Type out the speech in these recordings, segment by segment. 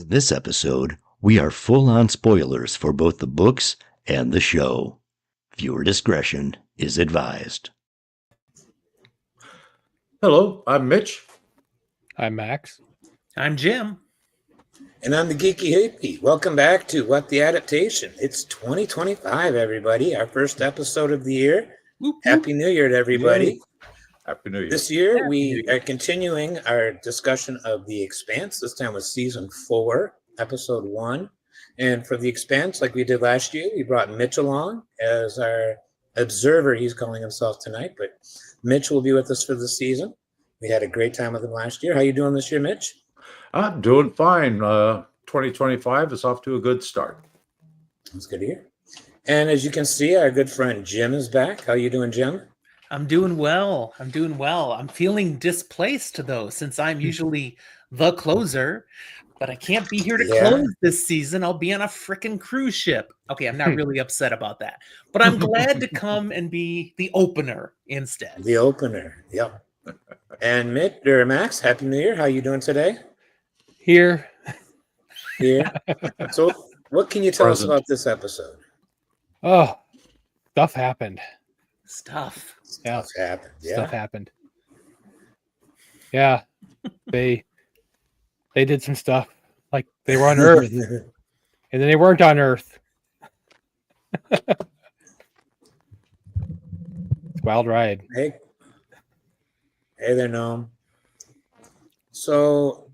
This episode, we are full on spoilers for both the books and the show. Viewer discretion is advised. Hello, I'm Mitch. I'm Max. I'm Jim. And I'm the Geeky Hippie. Welcome back to What the Adaptation. It's 2025, everybody. Our first episode of the year. Happy New Year to everybody. Happy New Year. This year, we are continuing our discussion of The Expanse. This time with Season 4, Episode 1. And for The Expanse, like we did last year, we brought Mitch along as our observer, he's calling himself tonight. But Mitch will be with us for the season. We had a great time with him last year. How you doing this year, Mitch? I'm doing fine. 2025 is off to a good start. That's good to hear. And as you can see, our good friend Jim is back. How you doing, Jim? I'm doing well. I'm feeling displaced, though, since I'm usually the closer. But I can't be here to close this season. I'll be on a freaking cruise ship. Okay, I'm not really upset about that. But I'm glad to come and be the opener instead. The opener, yep. And Max, Happy New Year. How you doing today? Here. So what can you tell us about this episode? Oh, stuff happened. Stuff happened. Yeah. Stuff happened. Yeah. They did some stuff. Like they were on Earth. And then they weren't on Earth. It's a wild ride. Hey there, Gnome. So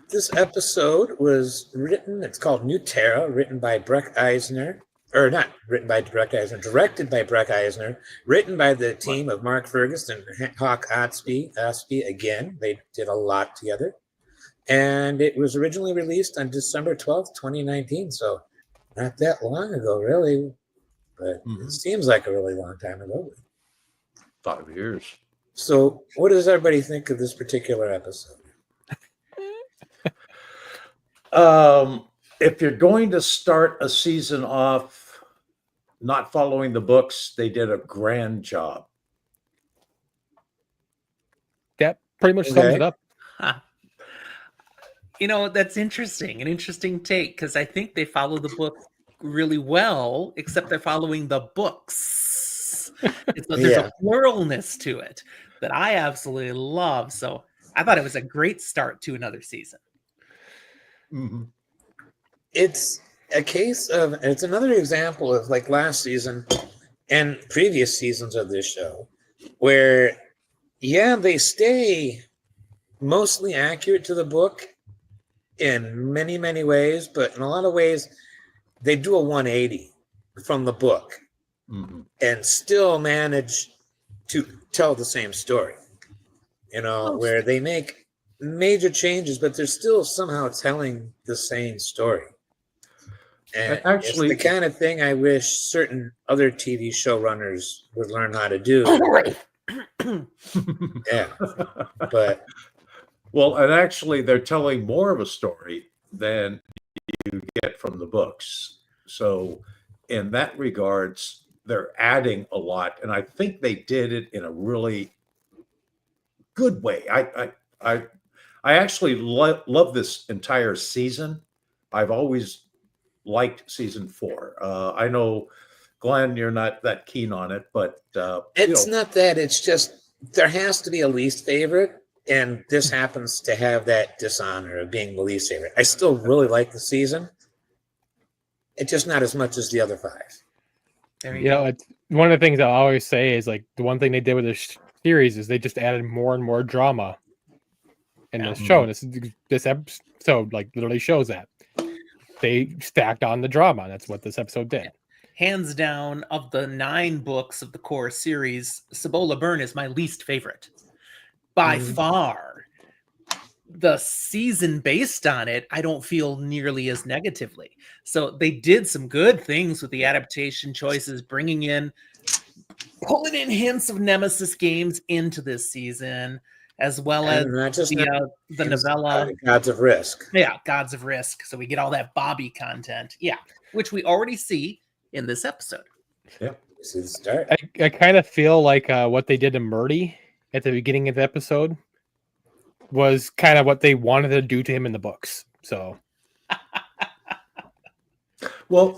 this episode was written, it's called New Terra, written by Breck Eisner. Or not written by Breck Eisner, directed by Breck Eisner, written by the team of Mark Ferguson and Hawk Ostby again. They did a lot together. And it was originally released on December 12th, 2019. So not that long ago, really. But it seems like a really long time ago. 5 years. So what does everybody think of this particular episode? If you're going to start a season off not following the books, they did a grand job. That pretty much sums it up. Huh. You know, that's interesting. An interesting take, because I think they follow the book really well, except they're following the books. So there's a pluralness to it that I absolutely love. So I thought it was a great start to another season. Mm-hmm. It's a case of, it's another example of like last season and previous seasons of this show where, they stay mostly accurate to the book in many, many ways, but in a lot of ways, they do a 180 from the book and still manage to tell the same story, where they make major changes, but they're still somehow telling the same story. And actually, it's the kind of thing I wish certain other TV showrunners would learn how to do. But well, and actually, they're telling more of a story than you get from the books. So, in that regards, they're adding a lot, and I think they did it in a really good way. I actually love this entire season. I've always liked season 4. I know, Glenn, you're not that keen on it, but it's not that. It's just there has to be a least favorite, and this happens to have that dishonor of being the least favorite. I still really like the season. It's just not as much as the other 5. It's one of the things I always say is like the one thing they did with this series is they just added more and more drama in this show. And this episode like literally shows that. They stacked on the drama. That's what this episode did. Hands down, of the 9 books of the core series, Cibola Burn is my least favorite. By far. The season based on it, I don't feel nearly as negatively. So they did some good things with the adaptation choices, pulling in hints of Nemesis games into this season, as well as the novella Gods of Risk. Yeah, Gods of Risk. So we get all that Bobby content. Yeah, which we already see in this episode. Yeah, this is the start. I kind of feel like what they did to Murdy at the beginning of the episode was kind of what they wanted to do to him in the books. So Well,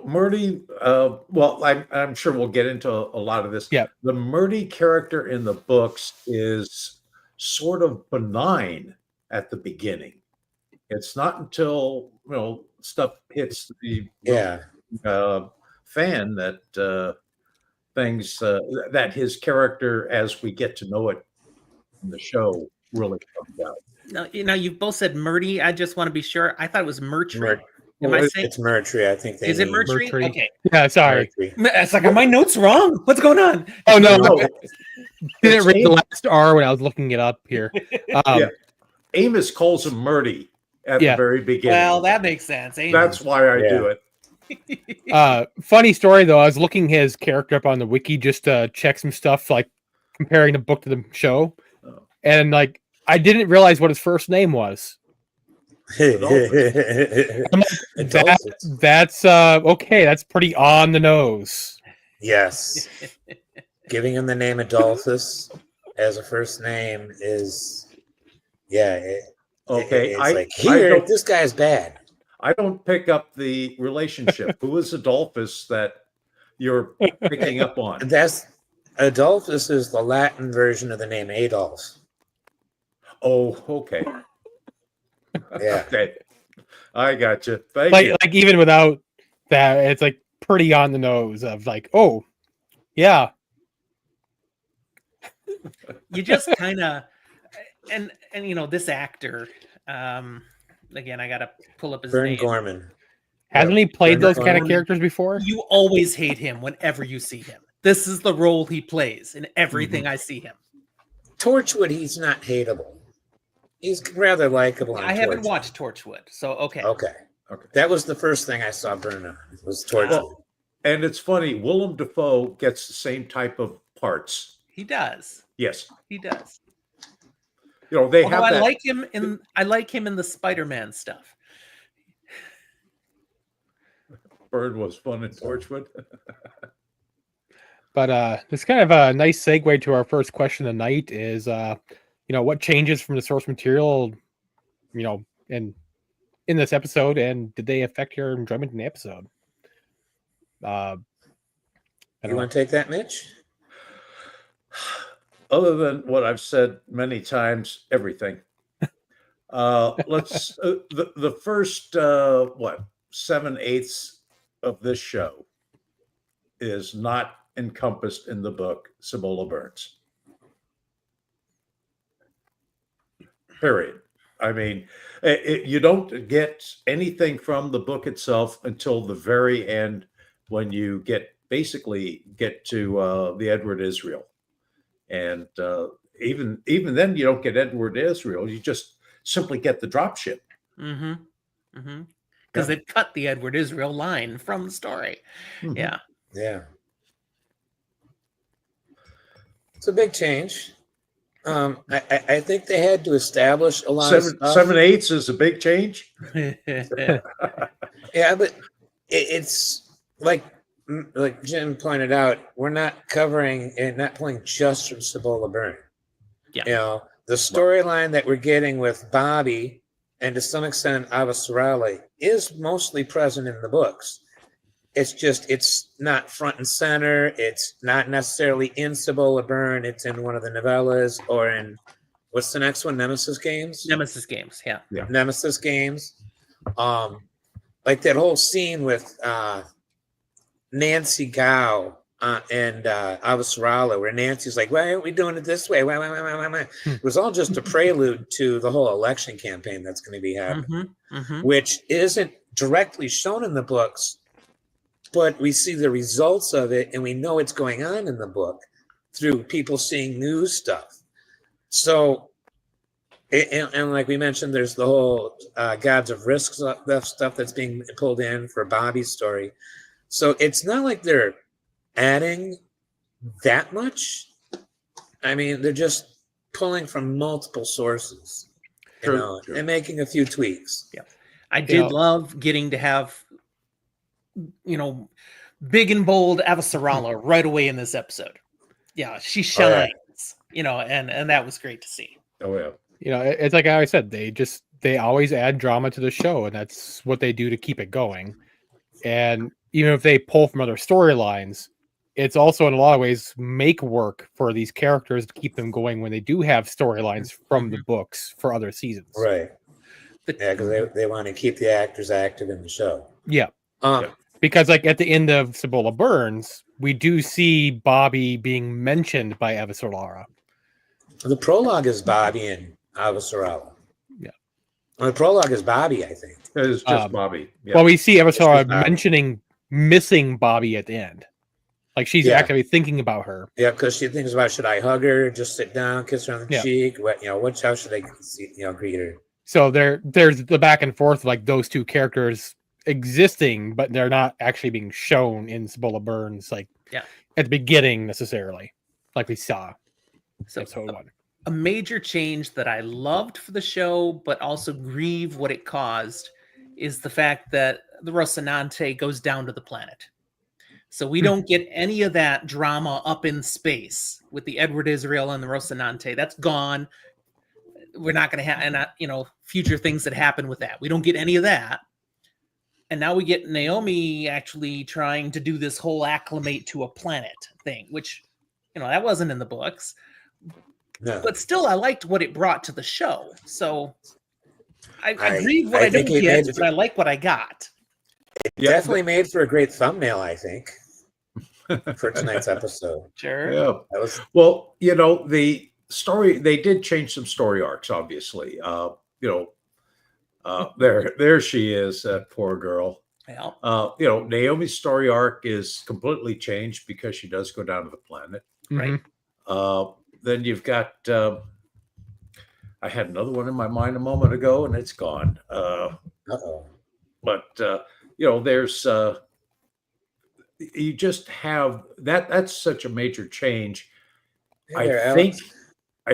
Murdy. Well, I'm sure we'll get into a lot of this. Yeah. The Murdy character in the books is sort of benign at the beginning. It's not until stuff hits the Yeah. fan that things that his character, as we get to know it in the show, really comes out. Now you've both said Murdy. I just want to be sure. I thought it was Murtry. Am Well, I saying? It's Mercury, I think. Is it Murtry? Murtry. Okay. Yeah, sorry. Mercury. It's like, are my notes wrong? What's going on? Oh no, No, I didn't read the last R when I was looking it up here. yeah. Amos calls him Murdy at the very beginning. Well, that makes sense. That's why I do it. Funny story though, I was looking his character up on the wiki just to check some stuff, like comparing the book to the show, and like I didn't realize what his first name was. I'm like, that's okay. That's pretty on the nose. Yes. Giving him the name Adolphus as a first name is, Okay. It's like, here, this guy's bad. I don't pick up the relationship. Who is Adolphus that you're picking up on? Adolphus is the Latin version of the name Adolf. Oh, okay. Yeah. Okay. I got you. Thank you. Like even without that, it's like pretty on the nose of like, oh, yeah. You just kind of, and this actor, again, I gotta pull up his Vern name. Gorman. Hasn't he played Vern those kind of Gorman. characters before? You always hate him whenever you see him. This is the role he plays in everything I see him. Torchwood, he's not hateable. He's rather likable. I haven't watched Torchwood, so okay. Okay. That was the first thing I saw Burn on. Was Torchwood. Well, and it's funny, Willem Dafoe gets the same type of parts. He does. Yes. He does. They Although have that. I like him in the Spider-Man stuff. Bird was fun in Torchwood. But it's kind of a nice segue to our first question of the night is, what changes from the source material, in this episode, and did they affect your enjoyment in the episode? You want to take that, Mitch? Other than what I've said many times, everything. Let's the first 7/8 of this show is not encompassed in the book Cibola Burns. Period. I mean, you don't get anything from the book itself until the very end, when you basically get to the Edward Israel, and even then you don't get Edward Israel. You just simply get the dropship. Because they've cut the Edward Israel line from the story. Mhm. Yeah. It's a big change. I think they had to establish a lot of stuff. 7/8 is a big change. Yeah, but it's like Jim pointed out, we're not covering and not pulling just from Cibola Byrne. Yeah. The storyline that we're getting with Bobby and to some extent Avasarala is mostly present in the books. It's not front and center. It's not necessarily in Cibola Byrne. It's in one of the novellas or in, what's the next one? Nemesis Games? Nemesis Games, yeah. Nemesis Games. Like that whole scene with Nancy Gao and Avasarala, where Nancy's like, why aren't we doing it this way? Why? It was all just a prelude to the whole election campaign that's going to be happening, which isn't directly shown in the books, but we see the results of it, and we know it's going on in the book through people seeing news stuff. So, and like we mentioned, there's the whole Gods of Risk stuff that's being pulled in for Bobby's story. So it's not like they're adding that much. I mean, they're just pulling from multiple sources, True. and making a few tweaks. Yeah, I did love getting to have, big and bold Avasarala right away in this episode. Yeah, she shines, and that was great to see. Oh yeah. It's like I said, they always add drama to the show, and that's what they do to keep it going. And even if they pull from other storylines, it's also in a lot of ways make work for these characters to keep them going when they do have storylines from the books for other seasons. Right. Yeah, because they want to keep the actors active in the show. Yeah. Yeah. Because like at the end of Cibola Burns, we do see Bobby being mentioned by Eva Solara. The prologue is Bobby and Avasarala. Yeah. Well, the prologue is Bobby, I think. It's just Bobby. Yeah. Well, we see Eva Solara Bobby. mentioning missing Bobby at the end. Like she's actively thinking about her. Yeah, because she thinks about, should I hug her, just sit down, kiss her on the cheek? What, how should I greet her? So there's the back and forth, like those two characters existing, but they're not actually being shown in Cibola Burns, like at the beginning necessarily, like we saw. So a major change that I loved for the show, but also grieve what it caused, is the fact that the Rocinante goes down to the planet. So we don't get any of that drama up in space with the Edward Israel and the Rocinante. That's gone. We're not going to have, and future things that happen with that. We don't get any of that. And now we get Naomi actually trying to do this whole acclimate to a planet thing, which, that wasn't in the books. No. But still, I liked what it brought to the show. So I grieve what I don't get, but I like what I got. It definitely made for a great thumbnail, I think, for tonight's episode. Sure. Yeah. Well, the story, they did change some story arcs, obviously. There she is, that poor girl. Yeah. Naomi's story arc is completely changed because she does go down to the planet. Right. Then you've got, I had another one in my mind a moment ago and it's gone. But, there's, you just have that's such a major change. I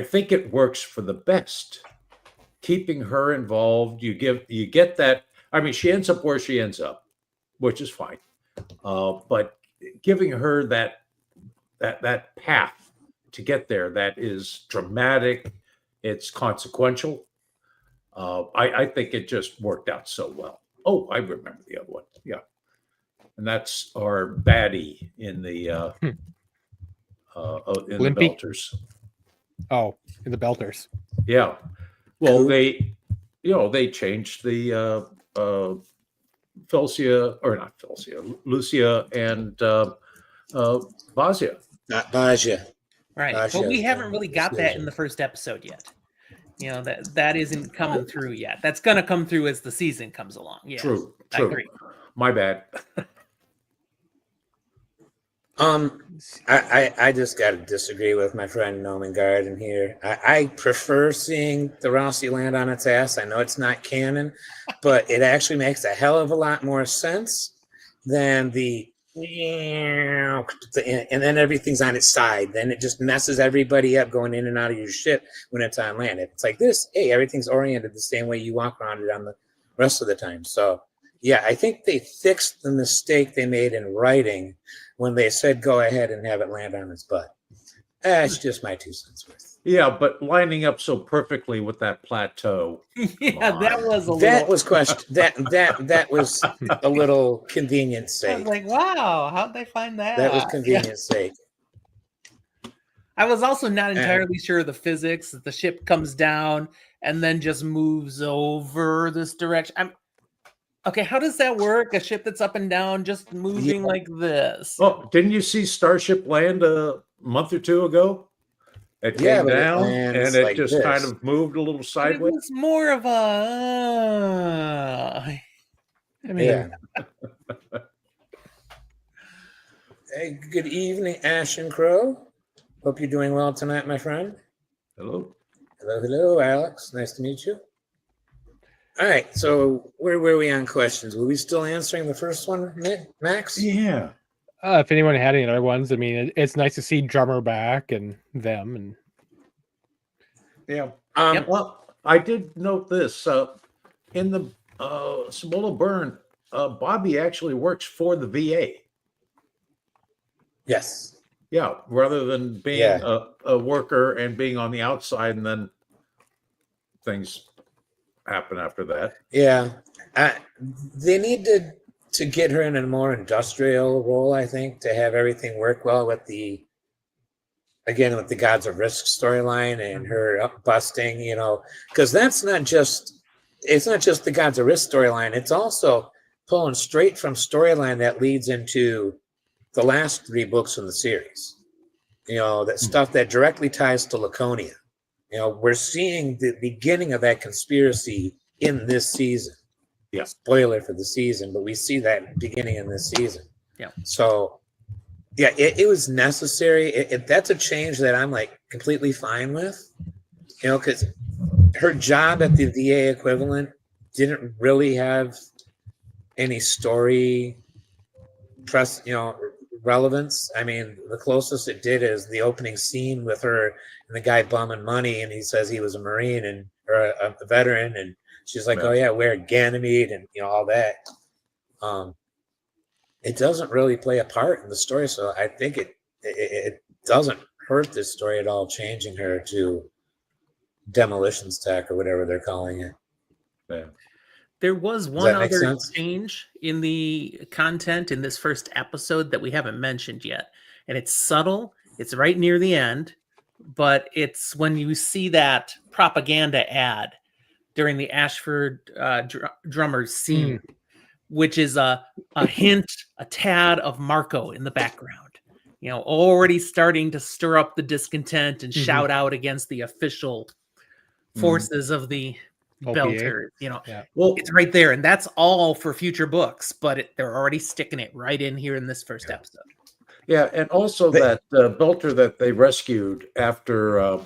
think it works for the best. Keeping her involved, you get that. I mean, she ends up where she ends up, which is fine. But giving her that path to get there, that is dramatic, it's consequential. I think it just worked out so well. Oh, I remember the other one. Yeah. And that's our baddie in the in the Belters. Oh, in the Belters. Yeah. Well, they changed the Lucia and Vazia. Not Vazia. Right. Vazia, but we haven't really got that in the first episode yet. That isn't coming through yet. That's going to come through as the season comes along. Yeah. True. I agree. My bad. I just got to disagree with my friend Norman Garden here. I prefer seeing the Rossi land on its ass. I know it's not canon, but it actually makes a hell of a lot more sense than and then everything's on its side. Then it just messes everybody up going in and out of your ship when it's on land. If it's like this, hey, everything's oriented the same way you walk around it on the rest of the time. So yeah, I think they fixed the mistake they made in writing when they said go ahead and have it land on its butt. That's just my 2 cents worth. Yeah, but lining up so perfectly with that plateau. Yeah, that was that was a little convenient sake. I was like, wow, how'd they find that? That was convenient sake. I was also not entirely sure of the physics that the ship comes down and then just moves over this direction. Okay, how does that work? A ship that's up and down just moving like this? Oh, didn't you see Starship land a month or 2 ago? It came down and it like just kind of moved a little sideways. It was more of a. Yeah. Hey, good evening, Ash and Crow. Hope you're doing well tonight, my friend. Hello. Hello, Alex. Nice to meet you. All right, so where were we on questions? Were we still answering the first one, Max? Yeah. If anyone had any other ones, I mean, it's nice to see Drummer back and them. And yeah. Well, I did note this. In the Cibola Burn, Bobby actually works for the VA. Yes. Yeah, rather than being a worker and being on the outside, and then things happen after that. Yeah. They need to to get her in a more industrial role, I think, to have everything work well with the Gods of Risk storyline and her busting, because it's not just the Gods of Risk storyline. It's also pulling straight from storyline that leads into the last 3 books in the series. That stuff that directly ties to Laconia. We're seeing the beginning of that conspiracy in this season. Yeah. Spoiler for the season, but we see that beginning in this season. Yeah. So, yeah, it was necessary. That's a change that I'm like completely fine with. Because her job at the VA equivalent didn't really have any story relevance. I mean, the closest it did is the opening scene with her and the guy bumming money, and he says he was a Marine or a veteran, and she's like, Right. "Oh yeah, wear Ganymede," and all that. It doesn't really play a part in the story, so I think it doesn't hurt this story at all, changing her to demolitions tech or whatever they're calling it. Yeah. There was Does one that make other sense? change in the content in this first episode that we haven't mentioned yet. And it's subtle. It's right near the end. But it's when you see that propaganda ad during the Ashford drummers scene, which is a hint, a tad of Marco in the background. Already starting to stir up the discontent and shout out against the official forces of the OPA. Belters. Yeah. Well, It's right there, and that's all for future books, but they're already sticking it right in here in this first episode. yeah, and also that Belter that they rescued after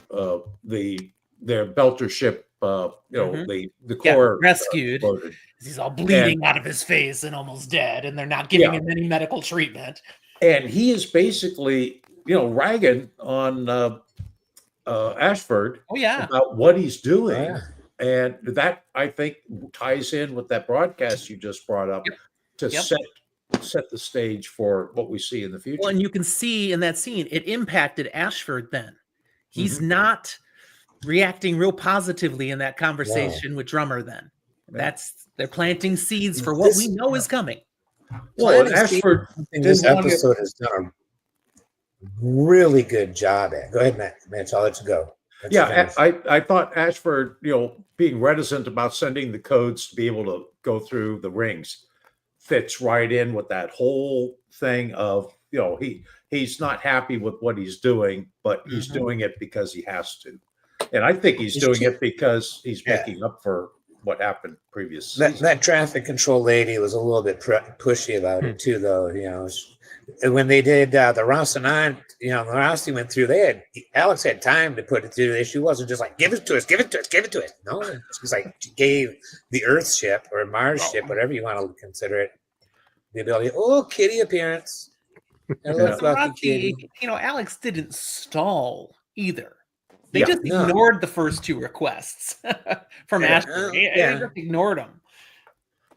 their Belter ship, the core rescued. exploded. He's all bleeding out of his face and almost dead, and they're not giving him any medical treatment. And he is basically, ragging on Ashford about what he's doing. Oh, yeah. And that, I think, ties in with that broadcast you just brought up to set the stage for what we see in the future. Well, and you can see in that scene, it impacted Ashford then. He's not reacting real positively in that conversation with Drummer then. They're planting seeds for what we know is coming. Well, and Ashford this episode has done a really good job at. Go ahead, Mitch. I'll let you go. I thought Ashford, being reticent about sending the codes to be able to go through the rings fits right in with that whole thing of, he's not happy with what he's doing, but he's doing it because he has to. And I think he's doing it because he's making up for what happened previous season. That traffic control lady was a little bit pushy about it too, though. When they did the Rocinante, the Rossi went through. Alex had time to put it through. The issue wasn't just like give it to us. No, it's like she gave the Earth ship or Mars ship, whatever you want to consider it, the ability. Oh, kitty appearance. Rossi, Alex didn't stall either. They just ignored the first 2 requests from Ashford. They just ignored them.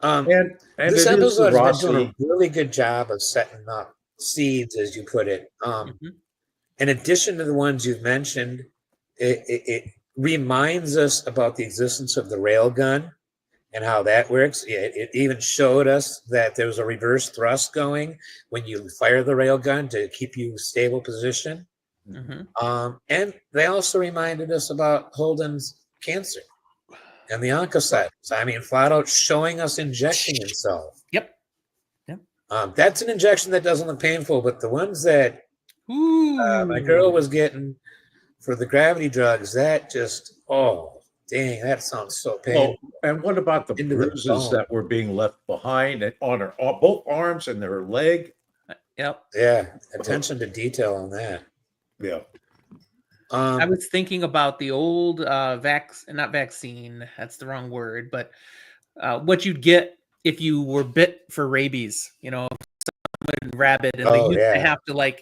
And this episode has been doing a really good job of setting up seeds, as you put it. In addition to the ones you've mentioned, it reminds us about the existence of the railgun and how that works. It even showed us that there was a reverse thrust going when you fire the railgun to keep you stable position. And they also reminded us about Holden's cancer and the oncocytes. I mean, flat out showing us injecting himself. Yep. That's an injection that doesn't look painful, but the ones that my girl was getting for the gravity drugs, that just, dang, that sounds so painful. And what about the bruises that were being left behind on her both arms and her leg? Yep. Yeah, attention to detail on that. Yeah. I was thinking about the old not vaccine, that's the wrong word, but what you'd get if you were bit for rabies, someone rabid, and they used to have to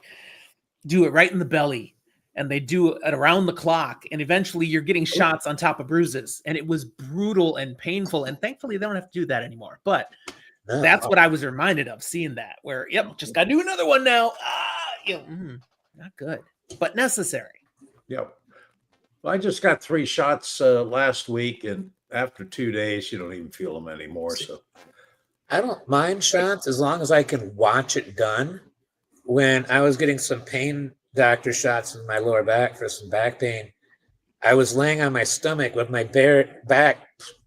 do it right in the belly, and they do it around the clock, and eventually you're getting shots on top of bruises, and it was brutal and painful, and thankfully they don't have to do that anymore. But that's what I was reminded of, seeing that, where just gotta do another one now. Not good, but necessary. Yep. Well, I just got 3 shots last week, and after 2 days, you don't even feel them anymore. So I don't mind shots as long as I can watch it done. When I was getting some pain doctor shots in my lower back for some back pain, I was laying on my stomach with my bare back,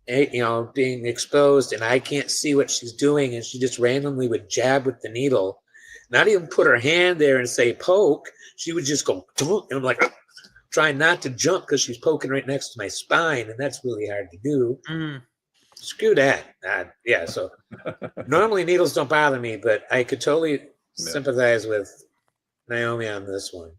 being exposed, and I can't see what she's doing, and she just randomly would jab with the needle, not even put her hand there and say poke. She would just go, and I'm like, trying not to jump because she's poking right next to my spine, and that's really hard to do. Screw that. Yeah, so normally needles don't bother me, but I could totally sympathize with Naomi on this one.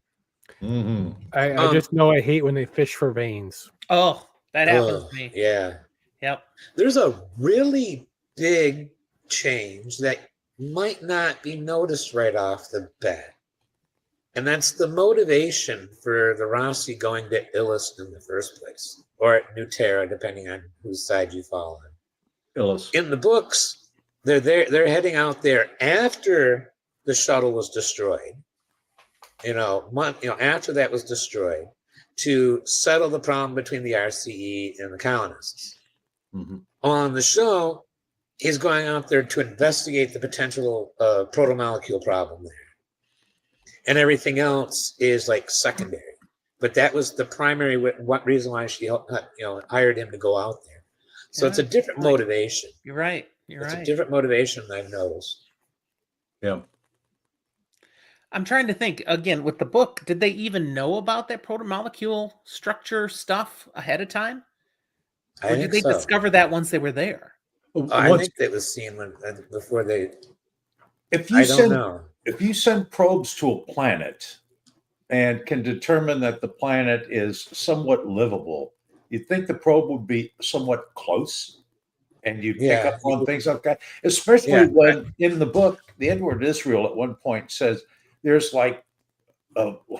Mm-hmm. I just know I hate when they fish for veins. Oh, that happens to me. Yeah. Yep. There's a really big change that might not be noticed right off the bat. And that's the motivation for the Rossi going to Illis in the first place, or at New Terra, depending on whose side you fall on. Illis. In the books, they're heading out there after the shuttle was destroyed. After that was destroyed, to settle the problem between the RCE and the colonists. Mm-hmm. On the show, he's going out there to investigate the potential protomolecule problem there. And everything else is like secondary. But that was the primary reason why she hired him to go out there. So it's a different motivation. You're right. It's a different motivation than I've noticed. Yeah. I'm trying to think again with the book. Did they even know about that protomolecule structure stuff ahead of time, or did they discover that once they were there? I think that was seen before they. If you send probes to a planet and can determine that the planet is somewhat livable, you'd think the probe would be somewhat close, and you'd pick up on things like that. Especially when in the book, the Edward Israel at one point says there's like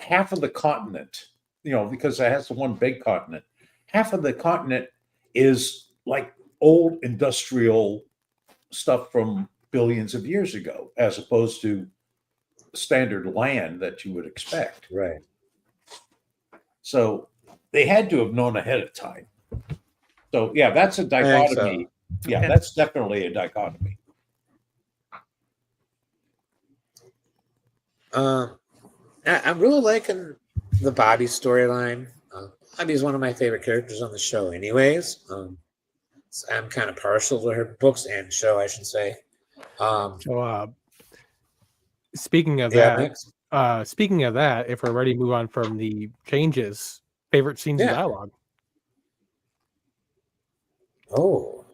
half of the continent, because it has the one big continent. Half of the continent is like old industrial stuff from billions of years ago, as opposed to standard land that you would expect. Right. So they had to have known ahead of time. So yeah, that's a dichotomy. Yeah, okay. That's definitely a dichotomy. I'm really liking the Bobby storyline. Bobby's one of my favorite characters on the show anyways. So I'm kind of partial to her books and show, I should say. Speaking of that, if we're ready to move on from the changes, favorite scenes of dialogue. Oh,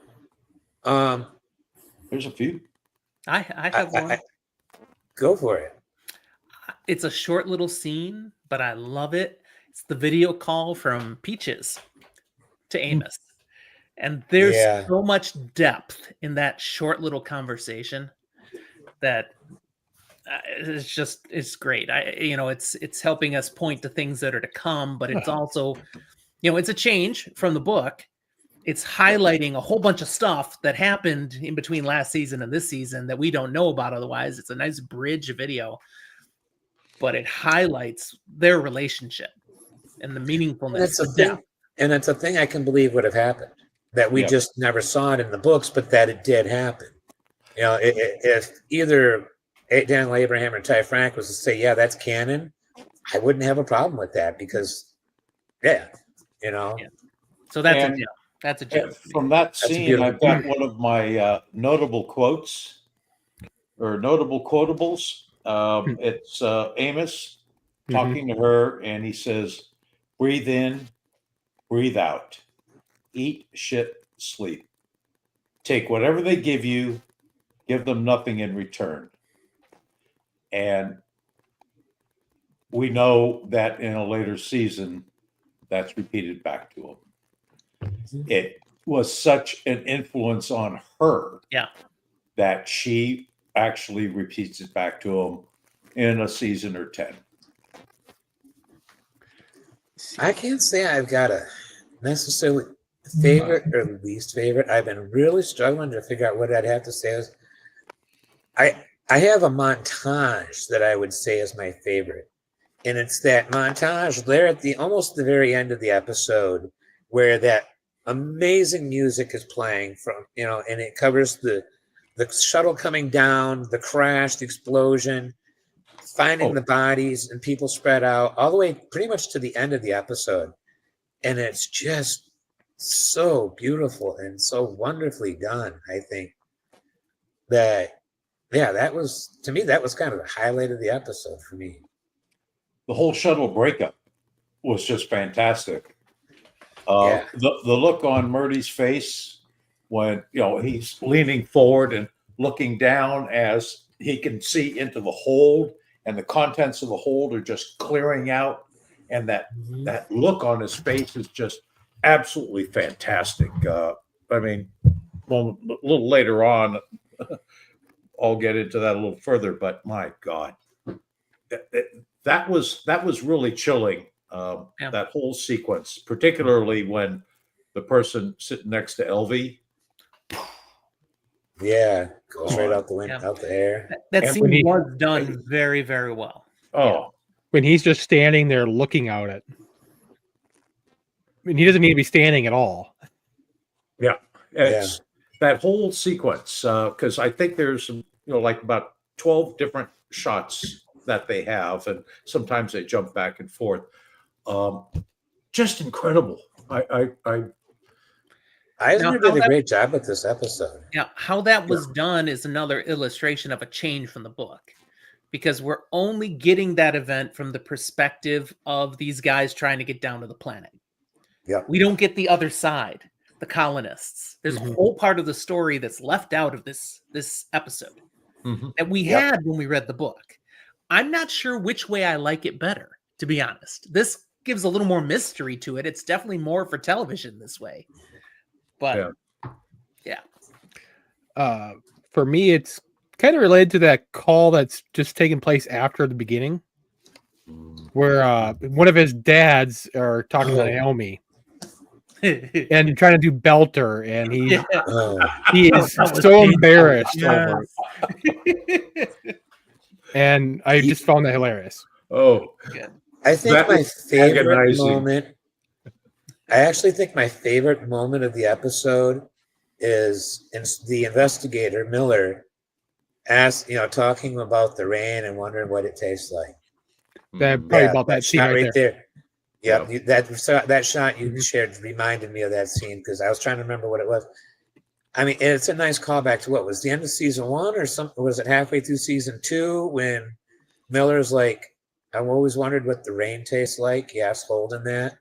there's a few. I have one. Go for it. It's a short little scene, but I love it. It's the video call from Peaches to Amos. And there's so much depth in that short little conversation that it's great. It's helping us point to things that are to come, but it's also, it's a change from the book. It's highlighting a whole bunch of stuff that happened in between last season and this season that we don't know about otherwise. It's a nice bridge video, but it highlights their relationship and the meaningfulness. And it's a thing I can believe would have happened, that we just never saw it in the books, but that it did happen. If either Daniel Abraham or Ty Frank was to say, yeah, that's canon, I wouldn't have a problem with that because, So that's a gem. From that scene, I've got one of my notable quotes or notable quotables. It's Amos talking to her, and he says, breathe in, breathe out, eat, shit, sleep. Take whatever they give you, give them nothing in return. And we know that in a later season, that's repeated back to him. It was such an influence on her that she actually repeats it back to him in a season or 10. I can't say I've got a necessarily favorite or least favorite. I've been really struggling to figure out what I'd have to say. I have a montage that I would say is my favorite. And it's that montage there at almost the very end of the episode where that amazing music is playing from, and it covers the the shuttle coming down, the crash, the explosion, finding the bodies and people spread out all the way pretty much to the end of the episode. And it's just so beautiful and so wonderfully done. I think that, yeah, that was, to me, that was kind of the highlight of the episode for me. The whole shuttle breakup was just fantastic. Yeah. The look on Murdy's face when, you know, he's leaning forward and looking down as he can see into the hold, and the contents of the hold are just clearing out, and that look on his face is just absolutely fantastic. I mean, well, a little later on, I'll get into that a little further, but my God, that was really chilling. That whole sequence, particularly when the person sitting next to LV. Yeah, goes right out the window, out the air. That scene was done very, very well. Oh, when he's just standing there looking out at, I mean, he doesn't need to be standing at all. Yeah, it's that whole sequence, because I think there's, you know, like about 12 different shots that they have, and sometimes they jump back and forth. Just incredible. Eisner did a great job with this episode. Yeah, how that was done is another illustration of a change from the book, because we're only getting that event from the perspective of these guys trying to get down to the planet. Yeah, we don't get the other side, the colonists. There's a whole part of the story that's left out of this episode that we had when we read the book. I'm not sure which way I like it better, to be honest. This gives a little more mystery to it. It's definitely more for television this way. But for me, it's kind of related to that call that's just taking place after the beginning, where one of his dads are talking to Naomi and trying to do Belter, and he is so embarrassed over it. And I just found that hilarious. Oh, I think my favorite moment. I actually think my favorite moment of the episode is the investigator Miller talking about the rain and wondering what it tastes like. Probably about that scene right there. Yeah, that shot you shared reminded me of that scene, because I was trying to remember what it was. I mean, it's a nice callback to what was the end of season 1 or something. Was it halfway through season 2 when Miller's like, "I've always wondered what the rain tastes like." He asked Holden that.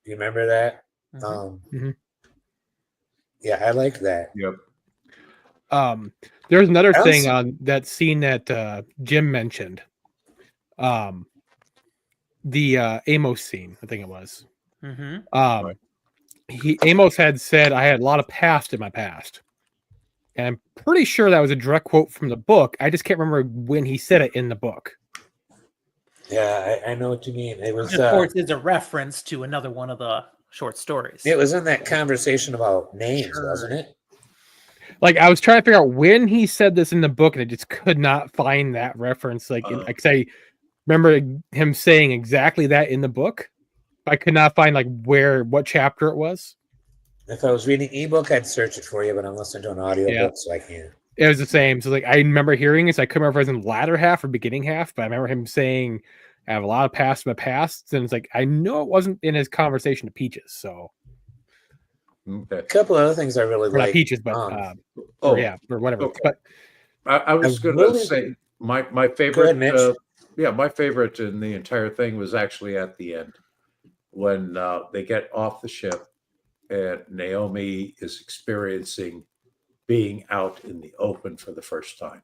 Do you remember that? Yeah, I like that. Yep. There's another thing on that scene that Jim mentioned. The Amos scene, I think it was. Amos had said, "I had a lot of past in my past," and I'm pretty sure that was a direct quote from the book. I just can't remember when he said it in the book. Yeah, I know what you mean. It was, of course, it's a reference to another one of the short stories. It was in that conversation about names, wasn't it? Like, I was trying to figure out when he said this in the book, and I just could not find that reference. Like I remember him saying exactly that in the book. I could not find what chapter it was. If I was reading ebook, I'd search it for you, but I'm listening to an audiobook, so I can't. It was the same. So I remember hearing it. So I couldn't remember if it was in the latter half or beginning half, but I remember him saying, "I have a lot of past in my past." And it's like, I know it wasn't in his conversation to Peaches. So a couple other things I really like. Not Peaches, but or whatever. Okay. But I was going to say my favorite. My favorite in the entire thing was actually at the end when they get off the ship and Naomi is experiencing being out in the open for the first time.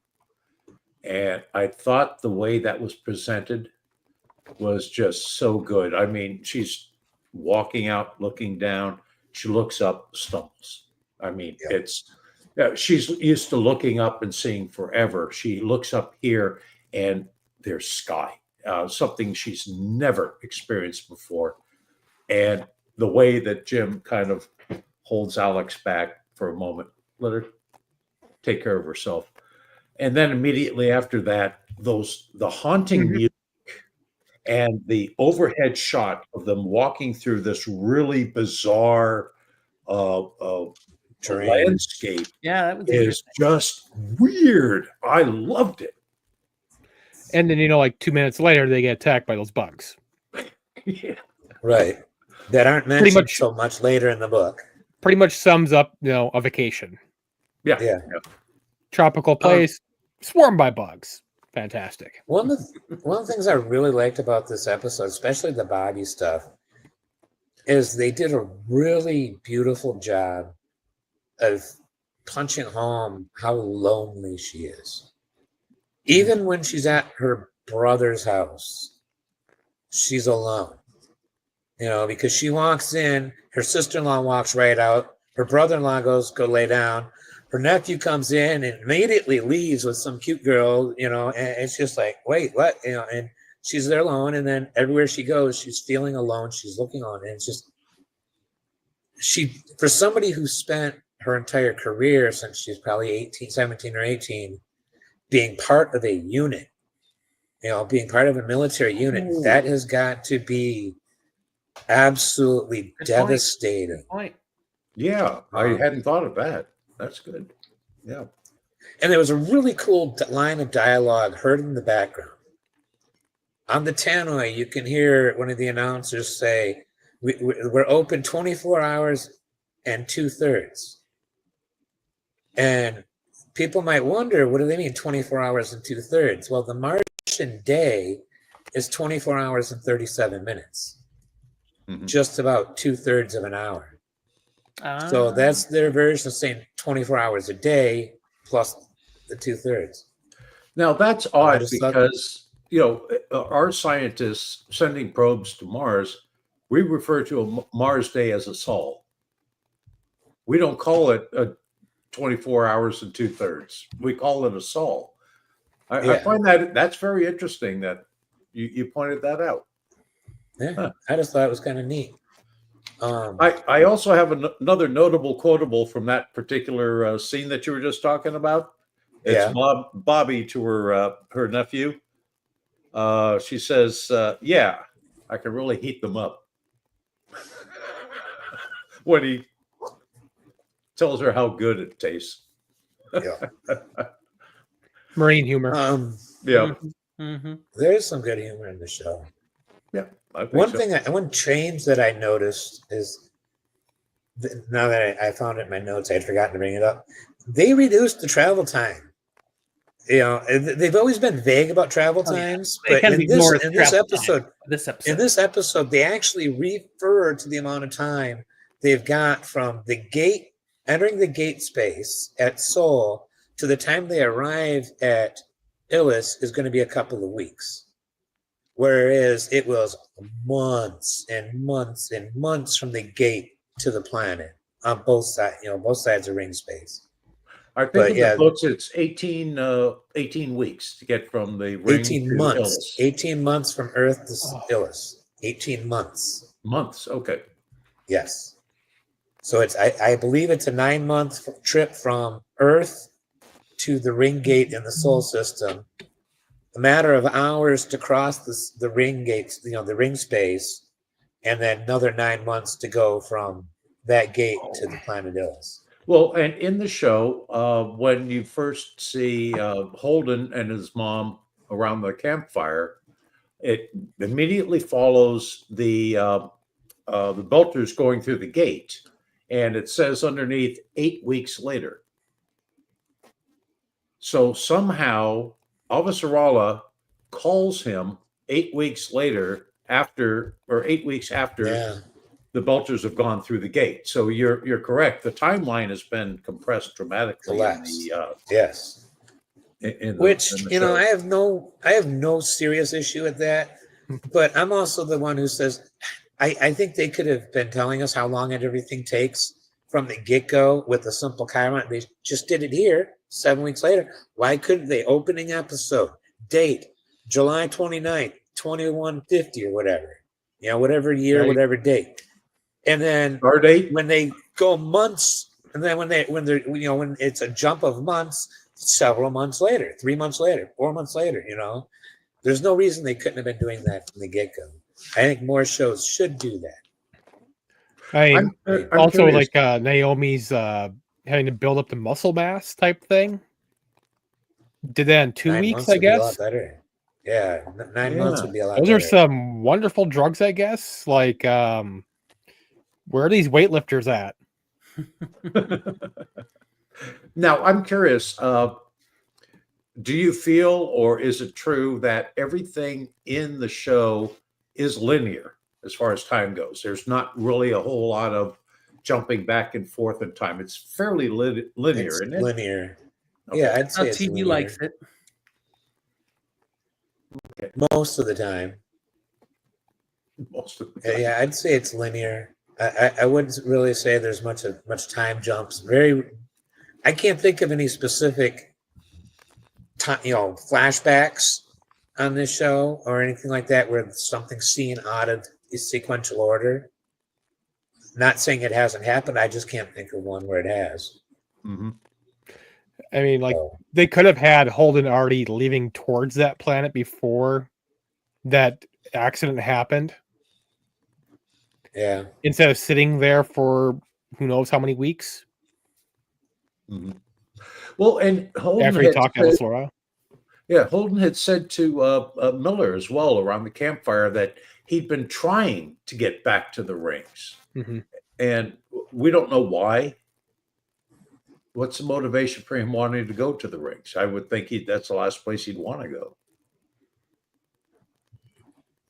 And I thought the way that was presented was just so good. I mean, she's walking out, looking down. She looks up, stumbles. I mean, she's used to looking up and seeing forever. She looks up here and there's sky, something she's never experienced before. And the way that Jim kind of holds Alex back for a moment, let her take care of herself. And then immediately after that, the haunting music and the overhead shot of them walking through this really bizarre The terrain. landscape Yeah, that was is interesting. just weird. I loved it. And then, you know, like 2 minutes later, they get attacked by those bugs. Yeah. Right. That aren't mentioned so much later in the book. Pretty much sums up, you know, a vacation. Yeah. Yeah. Tropical place, swarmed by bugs. Fantastic. One of the things I really liked about this episode, especially the Bobby stuff, is they did a really beautiful job of punching home how lonely she is. Even when she's at her brother's house, she's alone. You know, because she walks in, her sister-in-law walks right out, her brother-in-law goes, go lay down, her nephew comes in and immediately leaves with some cute girl, you know, and it's just like, wait, what? You know, and she's there alone, and then everywhere she goes, she's feeling alone, she's looking on, and it's just, for somebody who spent her entire career since she's probably 17 or 18, being part of a unit, you know, being part of a military unit, that has got to be absolutely devastating. Good point. Yeah, I hadn't thought of that. That's good. Yeah. And there was a really cool line of dialogue heard in the background. On the tannoy, you can hear one of the announcers say, we're open 24 hours and 2/3. And people might wonder, what do they mean 24 hours and 2/3? Well, the Martian day is 24 hours and 37 minutes. Just about 2/3 of an hour. So that's their version of saying 24 hours a day plus the 2/3. Now that's odd because, you know, our scientists sending probes to Mars, we refer to a Mars day as a sol. We don't call it a 24 hours and 2/3. We call it a sol. I find that's very interesting that you pointed that out. Yeah, I just thought it was kind of neat. I also have another notable quotable from that particular scene that you were just talking about. It's Bobby to her nephew. She says, "Yeah, I can really heat them up." When he tells her how good it tastes. Yeah. Marine humor. Yeah. There's some good humor in the show. Yeah. One change that I noticed is, now that I found it in my notes, I had forgotten to bring it up. They reduced the travel time. You know, they've always been vague about travel times, but in this episode, they actually refer to the amount of time they've got from the gate, entering the gate space at Sol, to the time they arrive at Illis is going to be a couple of weeks. Whereas it was months and months and months from the gate to the planet on both sides, you know, both sides of ring space. I think in the books it's 18 weeks to get from the ring 18 to months. Illis. 18 months from Earth to Illis. 18 months. Months, okay. Yes. So it's I believe it's a 9-month trip from Earth to the ring gate in the Sol system. A matter of hours to cross the ring gates, you know, the ring space, and then another 9 months to go from that gate to the planet Illis. Well, and in the show, when you first see Holden and his mom around the campfire, it immediately follows the Belters going through the gate, and it says underneath 8 weeks later. So somehow Avasarala calls him 8 weeks later after the Belters have gone through the gate. So you're correct. The timeline has been compressed dramatically. Yes. Which, you know, I have no serious issue with that. But I'm also the one who says I think they could have been telling us how long everything takes from the get-go with a simple chiron. They just did it here 7 weeks later. Why couldn't they? Opening episode, date, July 29th, 2150 or whatever. You know, whatever year, whatever date. And then our date, when they go months, and then when it's a jump of months, several months later, 3 months later, 4 months later, you know, there's no reason they couldn't have been doing that from the get-go. I think more shows should do that. I mean, also curious. Like Naomi's having to build up the muscle mass type thing. Did that in 2 9 weeks, months I would be a lot guess. better. Yeah, 9 months would be a lot Those are better. some wonderful drugs, I guess. Like, where are these weightlifters at? Now, I'm curious. Do you feel, or is it true that everything in the show is linear as far as time goes? There's not really a whole lot of jumping back and forth in time. It's fairly linear, It's isn't it? linear. Okay. Yeah, I'd say it's TV linear likes it. most of the time. Most of the time. Yeah, I'd say it's linear. I wouldn't really say there's much time jumps. I can't think of any specific time, flashbacks on this show or anything like that where something's seen out of sequential order. Not saying it hasn't happened. I just can't think of one where it has. Mhm. I mean, like, So, they could have had Holden already leaving towards that planet before that accident happened, yeah. instead of sitting there for who knows how many weeks Mhm. Well, and after he talked to Elslora. Holden had said to Miller as well around the campfire that he'd been trying to get back to the rings, Mm-hmm. and we don't know why. What's the motivation for him wanting to go to the rings? I would think that's the last place he'd want to go.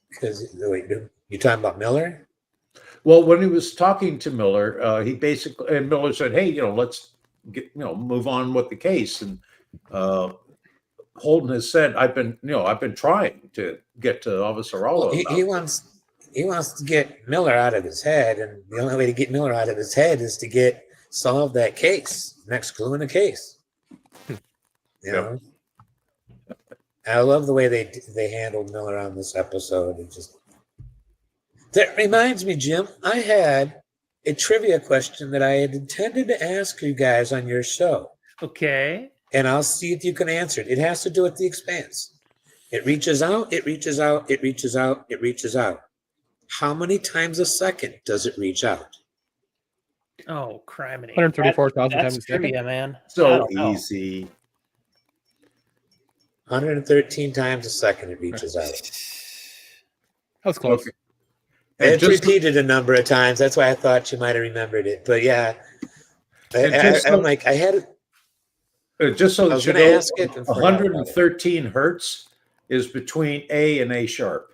Because wait, you talking about Miller? Well, when he was talking to Miller, he basically, and Miller said, "Hey, let's move on with the case." And Holden has said, "I've been trying to get to Avasarala." Well, he wants to get Miller out of his head, and the only way to get Miller out of his head is to solve that case. Next clue in the case. You know? I love the way they handled Miller on this episode. That reminds me, Jim, I had a trivia question that I had intended to ask you guys on your show. Okay. And I'll see if you can answer it. It has to do with the expanse. It reaches out, it reaches out, it reaches out, it reaches out. How many times a second does it reach out? Oh, criminy. 134,000 times a That's second. trivia, man. I So don't know. easy. 113 times a second it reaches out. That was close. Okay. And It's repeated a number of times. That's why I thought you might have remembered it. But yeah, I'm like, I had it. Just so I that was you going to know, ask it. And forgot about it. 113 hertz is between A and A sharp.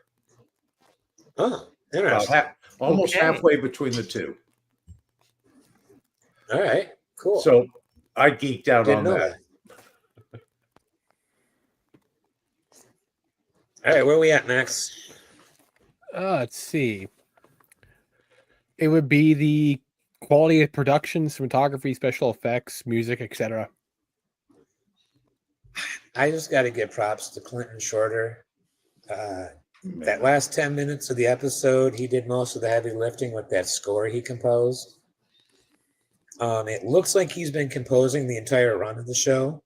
Oh, About interesting. almost Okay. halfway between the two. All right, cool. So I geeked out Didn't on know that. that. All right, where are we at next? Let's see. It would be the quality of production, cinematography, special effects, music, etc. I just got to give props to Clinton Shorter. That last 10 minutes of the episode, he did most of the heavy lifting with that score he composed. It looks like he's been composing the entire run of the show,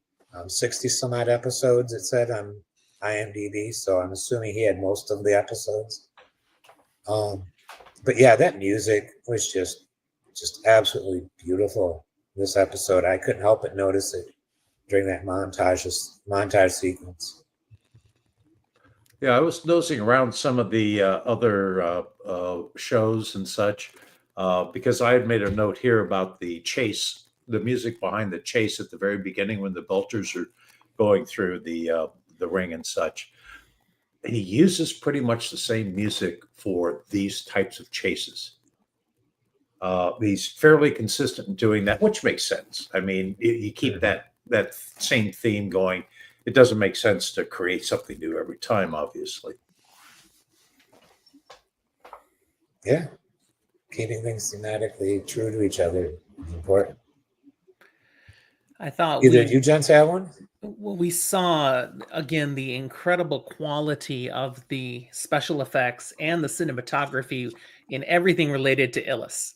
60 some odd episodes, it said on IMDb. So I'm assuming he had most of the episodes. But yeah, that music was just absolutely beautiful. This episode, I couldn't help but notice it during that montage sequence. Yeah, I was nosing around some of the other shows and such because I had made a note here about the chase, the music behind the chase at the very beginning when the Belters are going through the ring and such. He uses pretty much the same music for these types of chases. He's fairly consistent in doing that, which makes sense. I mean, you keep that same theme going. It doesn't make sense to create something new every time, obviously. Yeah. Keeping things thematically true to each other is important. I thought Either you gents have one? we saw again the incredible quality of the special effects and the cinematography in everything related to Illis.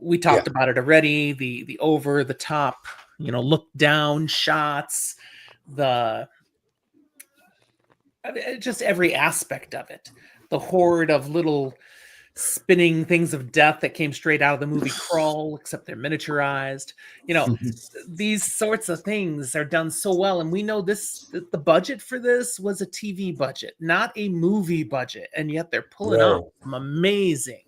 We talked about it already. The over the top, look down shots, just every aspect of it. The horde of little spinning things of death that came straight out of the movie Crawl, except they're miniaturized. You know, these sorts of things are done so well, and we know the budget for this was a TV budget, not a movie budget, and yet they're pulling off some amazing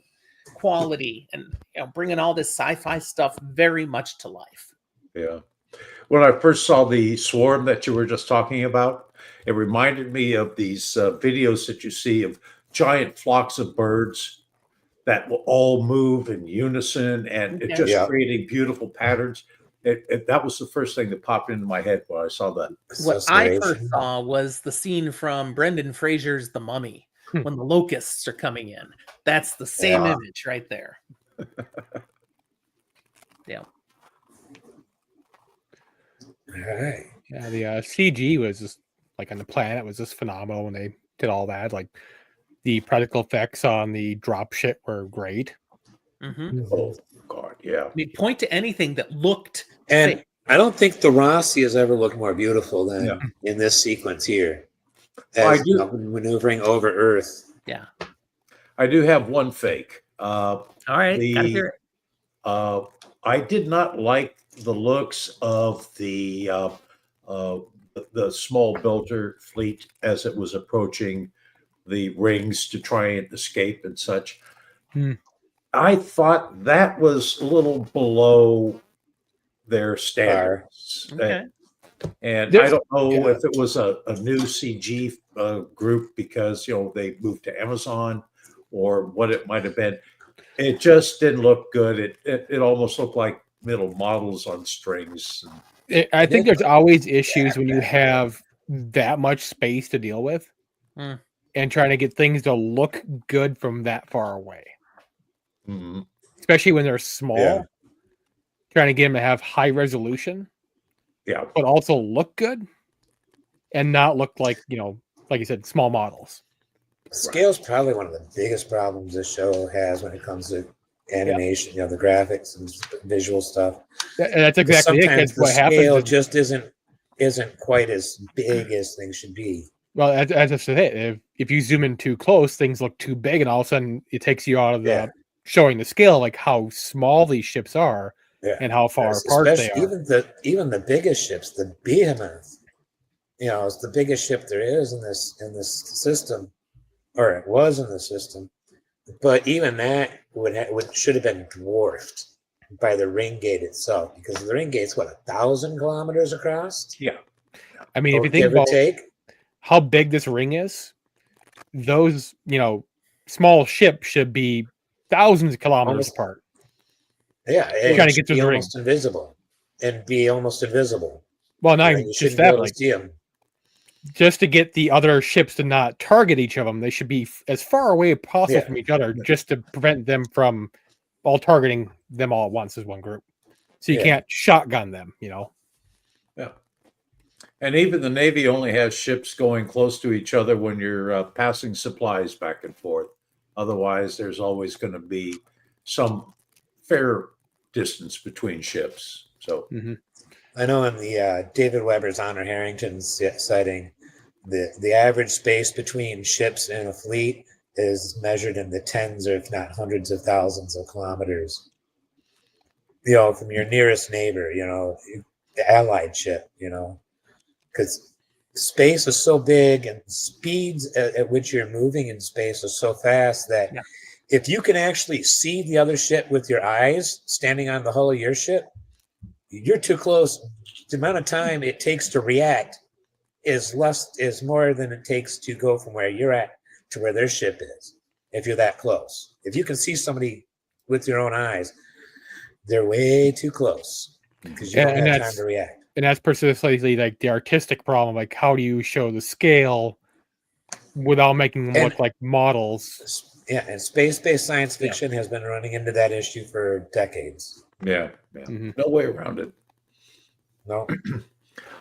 quality and bringing all this sci-fi stuff very much to life. Yeah. When I first saw the swarm that you were just talking about, it reminded me of these videos that you see of giant flocks of birds that will all move in unison, and it just creating beautiful patterns. That was the first thing that popped into my head when I saw that. What I first saw was the scene from Brendan Fraser's The Mummy when the locusts are coming in. That's the same image right there. Yeah. All right. Yeah, the CG was just like on the planet was just phenomenal when they did all that. Like the practical effects on the drop ship were great. Oh God, yeah. I mean, point to anything that looked and fake. I don't think the Rossi has ever looked more beautiful than in this sequence here. As maneuvering over Earth. Yeah. I do have one fake. All right, gotta hear it. I did not like the looks of the small builder fleet as it was approaching the rings to try and escape and such. I thought that was a little below their standards. Okay. And I don't know if it was a new CG group because, they moved to Amazon or what it might have been. It just didn't look good. It almost looked like middle models on strings. I think there's always issues when you have that much space to deal with and trying to get things to look good from that far away. Mm-hmm. Especially when they're small, trying to get them to have high resolution, but also look good and not look like, like you said, small models. Scale's probably one of the biggest problems this show has when it comes to animation, the graphics and visual stuff. That's exactly sometimes it. The what scale happens just isn't quite as big as things should be. Well, as I said, if you zoom in too close, things look too big, and all of a sudden it takes you out of the showing the scale, like how small these ships are and how far apart they are. Even the biggest ships, the Behemoth, it's the biggest ship there is in this system, or it was in the system. But even that should have been dwarfed by the ring gate itself, because the ring gate's 1,000 kilometers across. Yeah, I mean, if you think about how big this ring is, those small ships should be thousands of kilometers apart. Yeah, trying to get to the ring, invisible, and be almost invisible. Well, not even just that, like just to get the other ships to not target each of them, they should be as far away as possible from each other, just to prevent them from all targeting them all at once as one group. So you can't shotgun them, Yeah. And even the Navy only has ships going close to each other when you're passing supplies back and forth. Otherwise, there's always going to be some fair distance between ships. So I know in the David Weber's Honor Harrington sighting, the average space between ships in a fleet is measured in the tens or if not hundreds of thousands of kilometers. From your nearest neighbor, the Allied ship, because space is so big and speeds at which you're moving in space is so fast that if you can actually see the other ship with your eyes standing on the hull of your ship, you're too close. The amount of time it takes to react is more than it takes to go from where you're at to where their ship is. If you're that close, if you can see somebody with your own eyes, they're way too close because you don't have time to react. And that's precisely like the artistic problem. Like, how do you show the scale without making them look like models? Yeah, and space-based science fiction has been running into that issue for decades. Yeah. No way around it. No.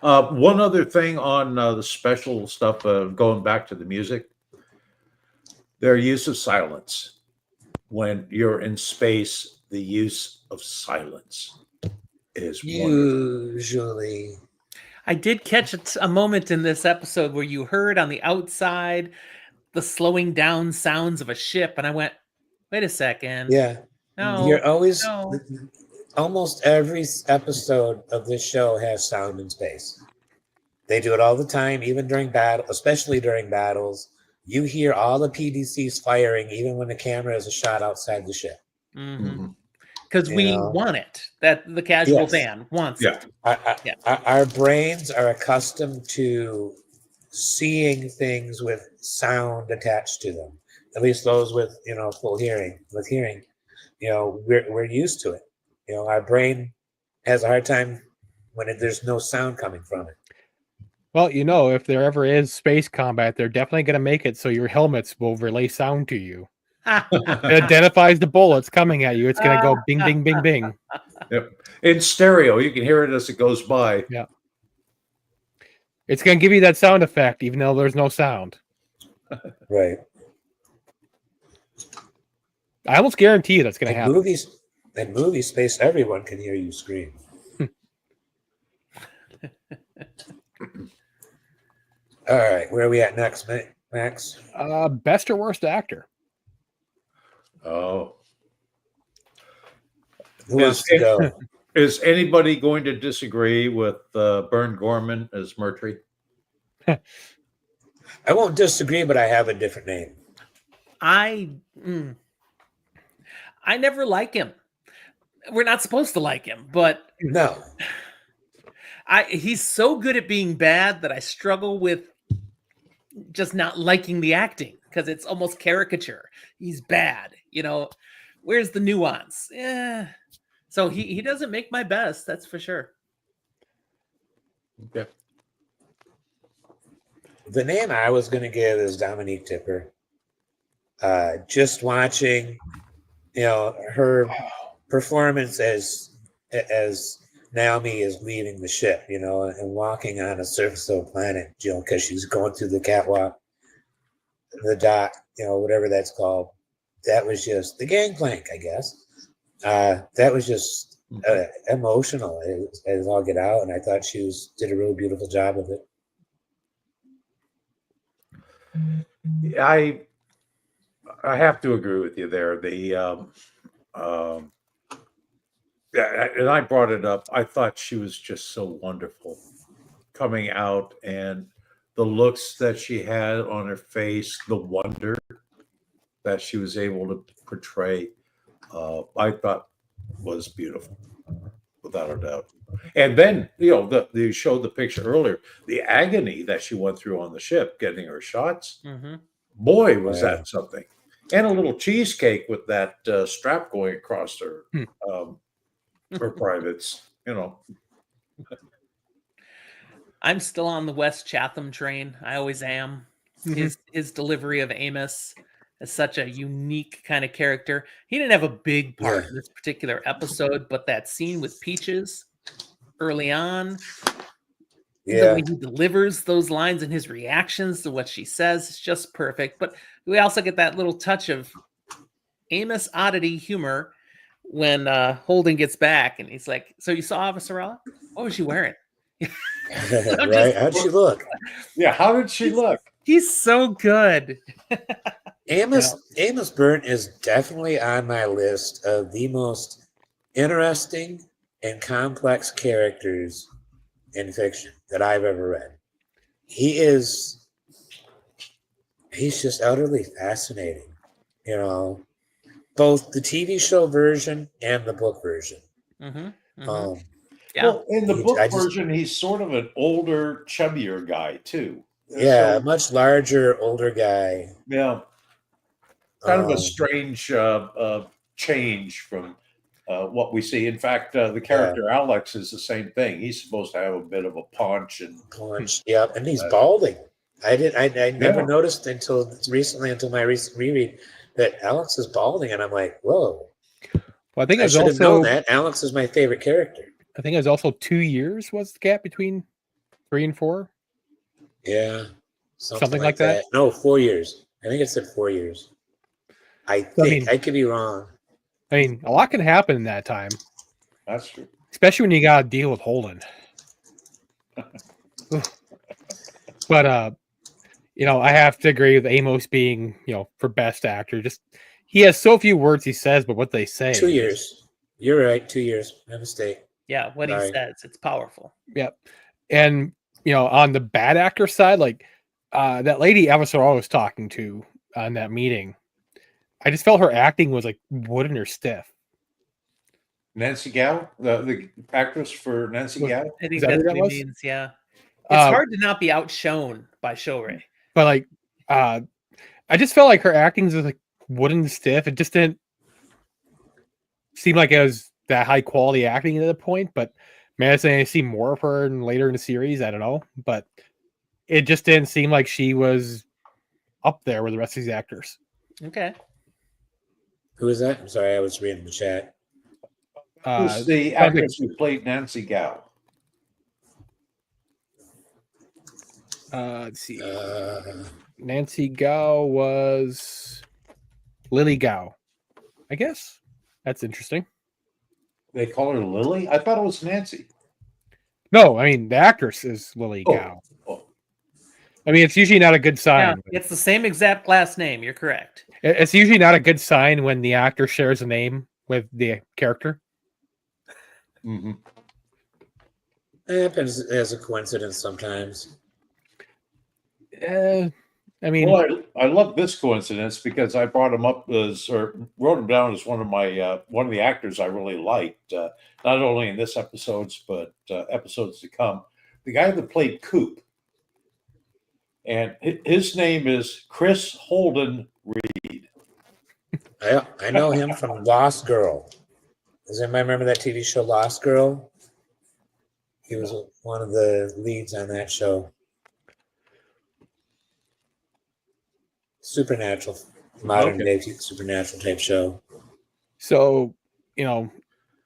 One other thing on the special stuff, going back to the music, their use of silence. When you're in space, the use of silence is usually wonderful. I did catch a moment in this episode where you heard on the outside the slowing down sounds of a ship, and I went, Wait a second. Yeah. No. You're always no. almost every episode of this show has sound in space. They do it all the time, even during battle, especially during battles. You hear all the PDCs firing, even when the camera is a shot outside the ship. Because we want it. That the casual fan wants it. Our brains are accustomed to seeing things with sound attached to them. At least those with full hearing. With hearing, we're used to it. Our brain has a hard time when there's no sound coming from it. Well, if there ever is space combat, they're definitely going to make it so your helmets will relay sound to you. It identifies the bullets coming at you. It's going to go bing, bing, bing, bing. Yep. In stereo, you can hear it as it goes by. Yeah. It's going to give you that sound effect, even though there's no sound. Right. I almost guarantee you that's going to happen. In movie space, everyone can hear you scream. All right, where are we at next, Max? Best or worst actor? Oh. Who wants to go? Is anybody going to disagree with Bern Gorman as Murtry? I won't disagree, but I have a different name. I never like him. We're not supposed to like him, but no. He's so good at being bad that I struggle with just not liking the acting because it's almost caricature. He's bad, Where's the nuance? Yeah. So he doesn't make my best, that's for sure. Okay. The name I was going to give is Dominique Tipper. Just watching, her performance as Naomi is leaving the ship, and walking on the surface of the planet, because she's going through the catwalk, the dock, whatever that's called. That was just the gangplank, I guess. That was just emotional as all get out, and I thought she did a really beautiful job of it. I have to agree with you there. And I brought it up. I thought she was just so wonderful coming out, and the looks that she had on her face, the wonder that she was able to portray, I thought was beautiful, without a doubt. And then, you showed the picture earlier, the agony that she went through on the ship, getting her shots. Mm-hmm. Boy, was that something. And a little cheesecake with that strap going across her privates, I'm still on the West Chatham train. I always am. His delivery of Amos is such a unique kind of character. He didn't have a big part in this particular episode, but that scene with Peaches early on, the way he delivers those lines and his reactions to what she says is just perfect. But we also get that little touch of Amos oddity humor when Holden gets back and he's like, "So you saw Officer Rella? What was she wearing?" Right? How'd she look? Yeah, how did she look? He's so good. Amos Byrne is definitely on my list of the most interesting and complex characters in fiction that I've ever read. He's just utterly fascinating, both the TV show version and the book version. Well, in the book version, he's sort of an older, chubbier guy too. Yeah, so, much larger, older guy. Yeah, kind of a strange change from what we see. In fact, the character Alex is the same thing. He's supposed to have a bit of a paunch and and he's balding. I never noticed until my recent reread that Alex is balding, and I'm like, whoa. Well, I think I should have known that. Alex is my favorite character. I think it was also 2 years was the gap between 3 and 4. Yeah, something like that. No, 4 years. I think it said 4 years. I could be wrong. I mean, a lot can happen in that time. That's true. Especially when you got to deal with Holden. But I have to agree with Amos being, for best actor. Just he has so few words he says, but what they say. 2 years. You're right. 2 years. My mistake. Yeah, what he Sorry. says, it's powerful. Yep. And on the bad actor side, like that lady Avasarala was talking to on that meeting, I just felt her acting was like wooden or stiff. Nancy Gao, the actress for Nancy Was- Gao. I think that that's who that what he was? means. Yeah, it's Uh, hard to not be outshone by Shorey. But like, I just felt like her acting was like wooden and stiff. It just didn't seem like it was that high quality acting at the point. But maybe I see more of her later in the series. I don't know, but it just didn't seem like she was up there with the rest of these actors. Okay. Who is that? I'm sorry, I was reading the chat. Who's the sounds like- actress who played Nancy Gao? Let's see. Uh, Nancy Gao was Lily Gao, I guess. That's interesting. They call her Lily. I thought it was Nancy. No, I mean the actress is Lily Oh. Gao. Oh. I mean, it's usually not a good Yeah, sign. it's the same exact last name. You're correct. It's usually not a good sign when the actor shares a name with the character. Mm-hmm. it happens as a coincidence sometimes. I mean, Well, I love this coincidence because I brought him up or wrote him down as one of the actors I really liked, not only in this episodes but episodes to come. The guy that played Coop, and his name is Chris Holden Reed. I know him from Lost Girl. Does anybody remember that TV show Lost Girl? He was one of the leads on that show. Supernatural, modern day supernatural type show. so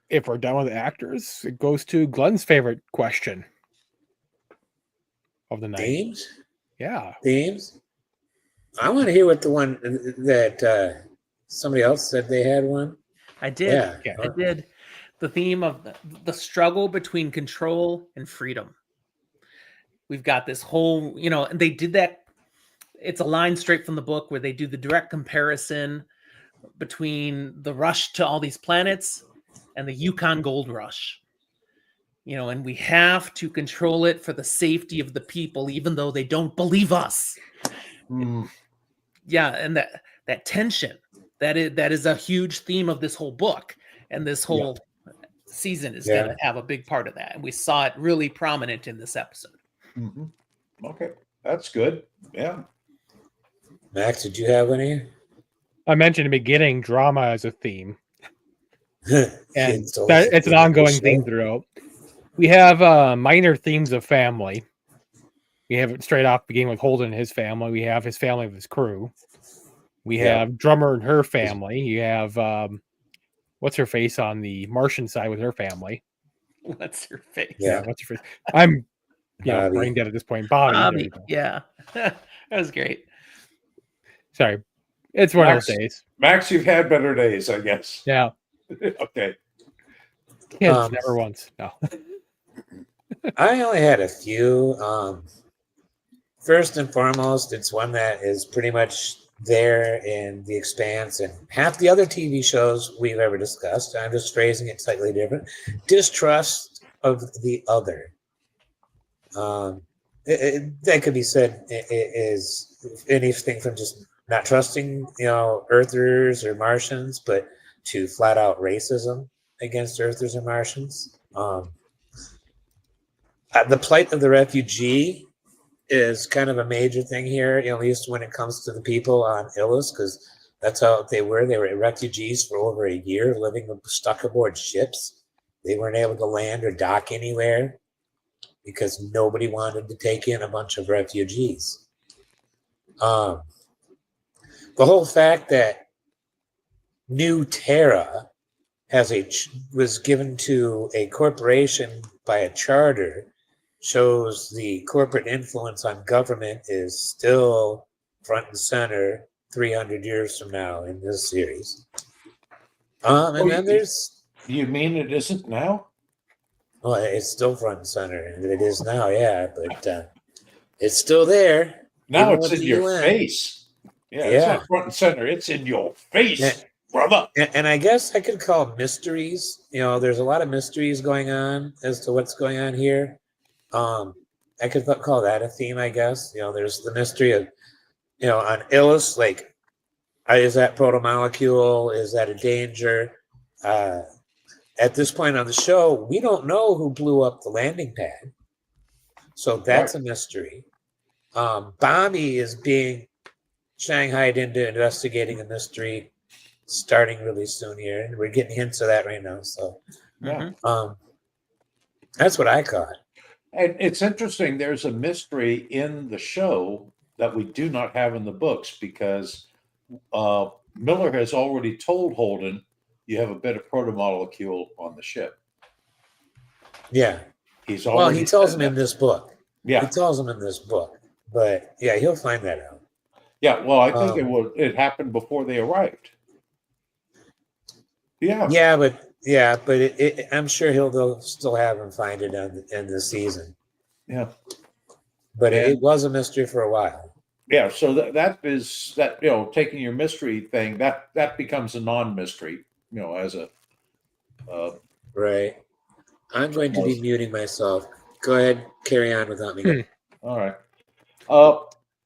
if we're done with the actors, it goes to Glenn's favorite question of the night. Themes? Yeah. Themes? I want to hear what the one that somebody else said they had one. I did. Yeah. Yeah. I did. The theme of the struggle between control and freedom. We've got this whole, and they did that. It's a line straight from the book where they do the direct comparison between the rush to all these planets and the Yukon Gold Rush. And we have to control it for the safety of the people, even though they don't believe us. Mm. Yeah, and that tension, that is a huge theme of this whole book, and this whole season is going to have a big part of that. And we saw it really prominent in this episode. Mm-hmm. Okay, that's good. Yeah. Max, did you have any? I mentioned in the beginning drama as a theme. And It's always it's an a ongoing show. theme throughout. We have minor themes of family. We have it straight off beginning with Holden and his family. We have his family with his crew. We have Drummer and her family. You have what's her face on the Martian side with her family. What's your face? Yeah. What's her face? I'm Bobby. brain dead at this point. Bobby. there Bobby. you go. Yeah. That was great. Sorry. It's one Max. of those days. Max, you've had better days, I guess. Yeah. Okay. Kids never once. No. I only had a few. First and foremost, it's one that is pretty much there in The Expanse and half the other TV shows we've ever discussed. I'm just phrasing it slightly different. Distrust of the other. That could be said is anything from just not trusting, Earthers or Martians, but to flat out racism against Earthers and Martians. The plight of the refugee is kind of a major thing here, at least when it comes to the people on Ilus, because that's how they were. They were refugees for over a year, living stuck aboard ships. They weren't able to land or dock anywhere because nobody wanted to take in a bunch of refugees. The whole fact that New Terra was given to a corporation by a charter shows the corporate influence on government is still front and center 300 years from now in this series. And then there's... You mean it isn't now? Well, it's still front and center, and it is now, yeah, but it's still there. Now even it's with in the your UN. face. Yeah, it's not front and center. It's in your face, brother. And I guess I could call mysteries. There's a lot of mysteries going on as to what's going on here. I could call that a theme, I guess. There's the mystery of, on Illis, like, is that protomolecule? Is that a danger? At this point on the show, we don't know who blew up the landing pad. So that's a mystery. Bobby is being shanghaied into investigating a mystery starting really soon here. And we're getting hints of that right now. So that's what I caught. And it's interesting. There's a mystery in the show that we do not have in the books because Miller has already told Holden, you have a bit of protomolecule on the ship. Yeah. He tells him in this book. Yeah. He tells him in this book. But yeah, he'll find that out. Yeah, well, I think it happened before they arrived. Yeah. Yeah, but I'm sure they'll still have him find it in the season. Yeah. But it was a mystery for a while. Yeah, so that is taking your mystery thing, that becomes a non-mystery, as a right. I'm going to be muting myself. Go ahead, carry on without me. All right.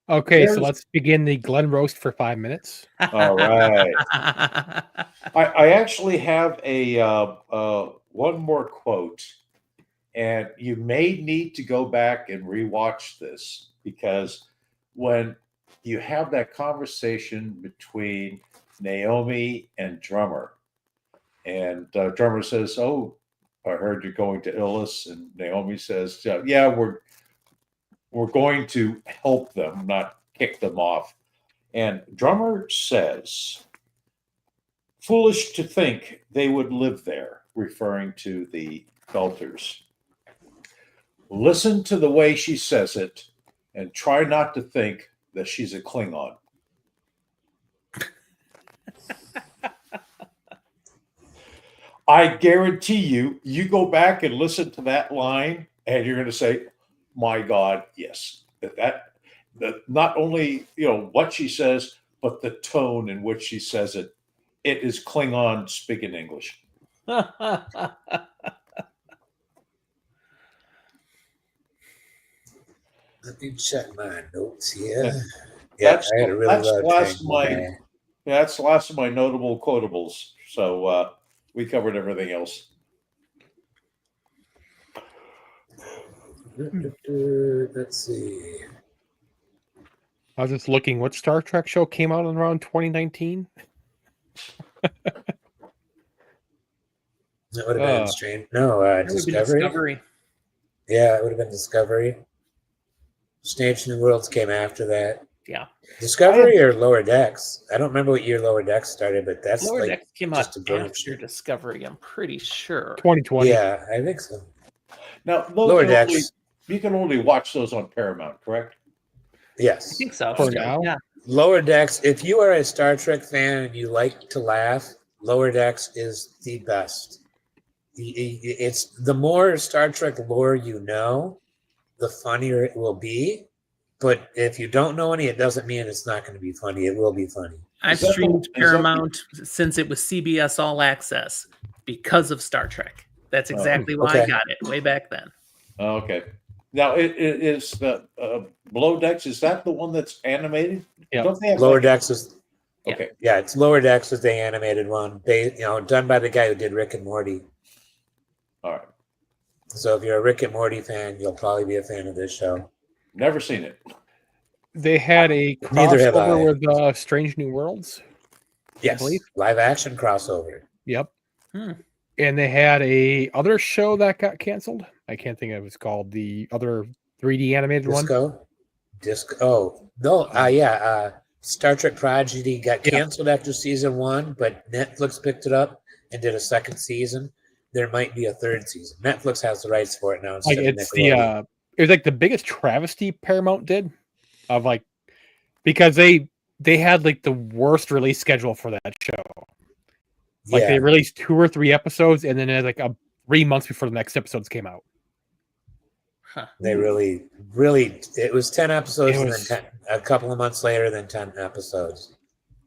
Okay, so let's begin the Glen roast for 5 minutes. All right. I actually have a one more quote, and you may need to go back and rewatch this because when you have that conversation between Naomi and Drummer, and Drummer says, "Oh, I heard you're going to Illis," and Naomi says, "Yeah, we're going to help them, not kick them off." And Drummer says, "Foolish to think they would live there," referring to the Belters. "Listen to the way she says it and try not to think that she's a Klingon." I guarantee you go back and listen to that line and you're going to say, my God, yes. That not only, what she says, but the tone in which she says it. It is Klingon speaking English. Let me check my notes here. That's the last of my notable quotables. So we covered everything else. Let's see. I was just looking. What Star Trek show came out in around 2019? That would have been strange. No, Discovery. Yeah, it would have been Discovery. Strange New Worlds came after that. Yeah. Discovery or Lower Decks? I don't remember what year Lower Decks started, but that's Lower like Decks came out after Discovery, I'm pretty sure. 2020. Yeah, I think so. Now, Lower Decks. You can only watch those on Paramount, correct? Yes. I think so. For now? Yeah. Lower Decks, if you are a Star Trek fan and you like to laugh, Lower Decks is the best. It's the more Star Trek lore you know, the funnier it will be. But if you don't know any, it doesn't mean it's not going to be funny. It will be funny. I've streamed Paramount since it was CBS All Access because of Star Trek. That's exactly why I got it way back then. Okay. Now, it is the Below Decks. Is that the one that's animated? Yeah. Lower Decks is okay. Yeah, it's Lower Decks is the animated one. Done by the guy who did Rick and Morty. All right. So if you're a Rick and Morty fan, you'll probably be a fan of this show. Never seen it. They had a crossover with Strange New Worlds. Yes, live action crossover. Yep. And they had a other show that got canceled. I can't think of what it's called. The other 3D animated one. Disco. Oh no. Star Trek Prodigy got canceled after season 1, but Netflix picked it up and did a second season. There might be a third season. Netflix has the rights for it now. It was like the biggest travesty Paramount did of because they had like the worst release schedule for that show. Like they released 2 or 3 episodes and then it had 3 months before the next episodes came out. Huh. They really, it was 10 episodes, and then a couple of months later, then 10 episodes.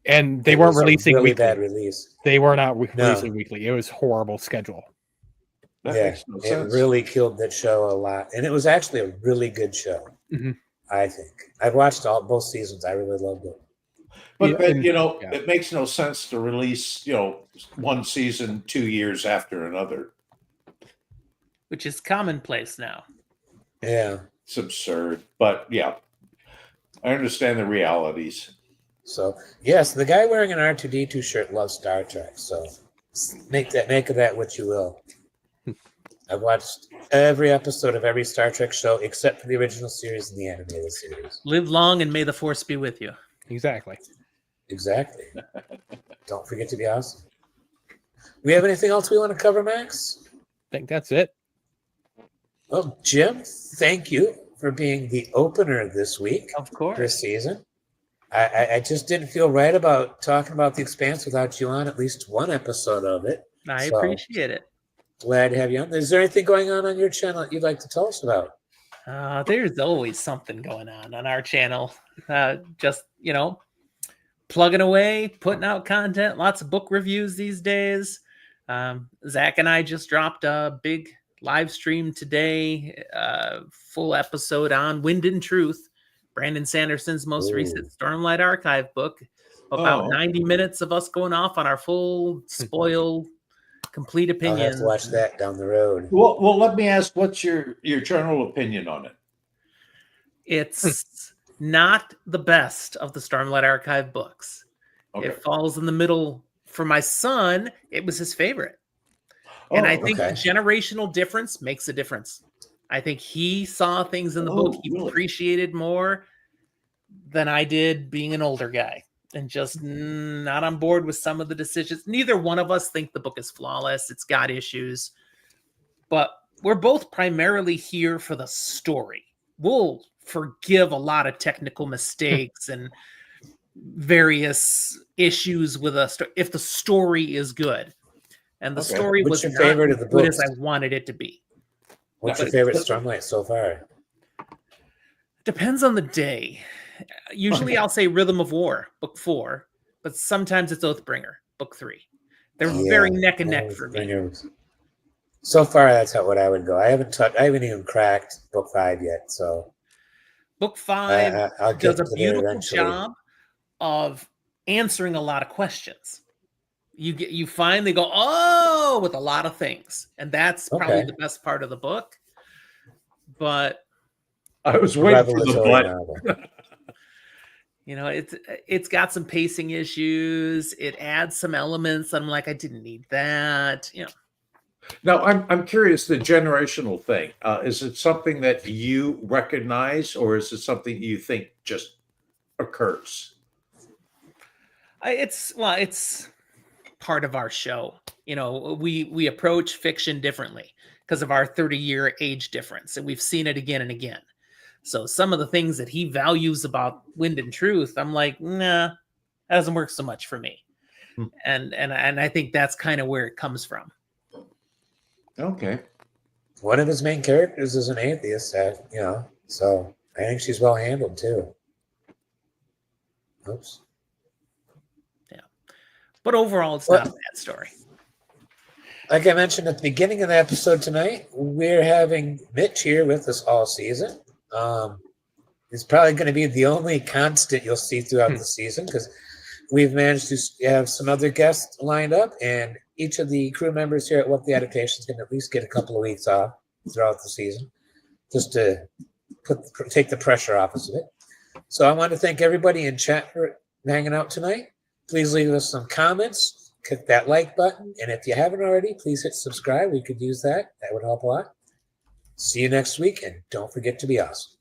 And they weren't releasing really weekly. bad release. They were not releasing weekly. It was horrible schedule. That makes no sense. It really killed that show a lot. And it was actually a really good show, I think. I've watched both seasons. I really loved it. But it makes no sense to release, one season 2 years after another. Which is commonplace now. Yeah. It's absurd. But yeah, I understand the realities. So, yes, the guy wearing an R2-D2 shirt loves Star Trek. So make of that what you will. I've watched every episode of every Star Trek show except for the original series and the animated series. Live long and may the force be with you. Exactly. Don't forget to be awesome. We have anything else we want to cover, Max? I think that's it. Well, Jim, thank you for being the opener this week. Of course. This season. I just didn't feel right about talking about The Expanse without you on at least one episode of it. I appreciate it. Glad to have you on. Is there anything going on your channel that you'd like to tell us about? There's always something going on our channel. Just, plugging away, putting out content, lots of book reviews these days. Zach and I just dropped a big live stream today, full episode on Wind and Truth, Brandon Sanderson's most recent Stormlight Archive book. About 90 minutes of us going off on our full spoil complete opinion. I'll have to watch that down the road. Well, let me ask, what's your general opinion on it? It's not the best of the Stormlight Archive books. Okay. It falls in the middle. For my son, it was his favorite. And I think the generational difference makes a difference. I think he saw things in the book he appreciated more than I did being an older guy and just not on board with some of the decisions. Neither one of us think the book is flawless. It's got issues, but we're both primarily here for the story. We'll forgive a lot of technical mistakes and various issues with us if the story is good. And the story was your not favorite as of the good books? as I wanted it to be. What's your favorite Stormlight so far? Depends on the day. Usually I'll say Rhythm of War, book 4, but sometimes it's Oathbringer, book 3. They're very neck and neck for me. So far, that's what I would go. I haven't even cracked book 5 yet. So book 5 does a beautiful job of answering a lot of questions. You finally go, with a lot of things. And that's probably the best part of the book. But I was waiting for the but. It's got some pacing issues. It adds some elements. I'm like, I didn't need that. Now, I'm curious, the generational thing. Is it something that you recognize, or is it something you think just occurs? It's part of our show. We approach fiction differently because of our 30-year age difference, and we've seen it again and again. So some of the things that he values about Wind and Truth, I'm like, nah, that doesn't work so much for me. And I think that's kind of where it comes from. Okay. One of his main characters is an atheist, so I think she's well handled too. Oops. Yeah. But overall, it's not a bad story. Like I mentioned at the beginning of the episode tonight, we're having Mitch here with us all season. It's probably going to be the only constant you'll see throughout the season because we've managed to have some other guests lined up, and each of the crew members here at What the Adaptation is going to at least get a couple of weeks off throughout the season just to take the pressure off us of it. So I want to thank everybody in chat for hanging out tonight. Please leave us some comments, click that like button, and if you haven't already, please hit subscribe. We could use that. That would help a lot. See you next week, and don't forget to be awesome.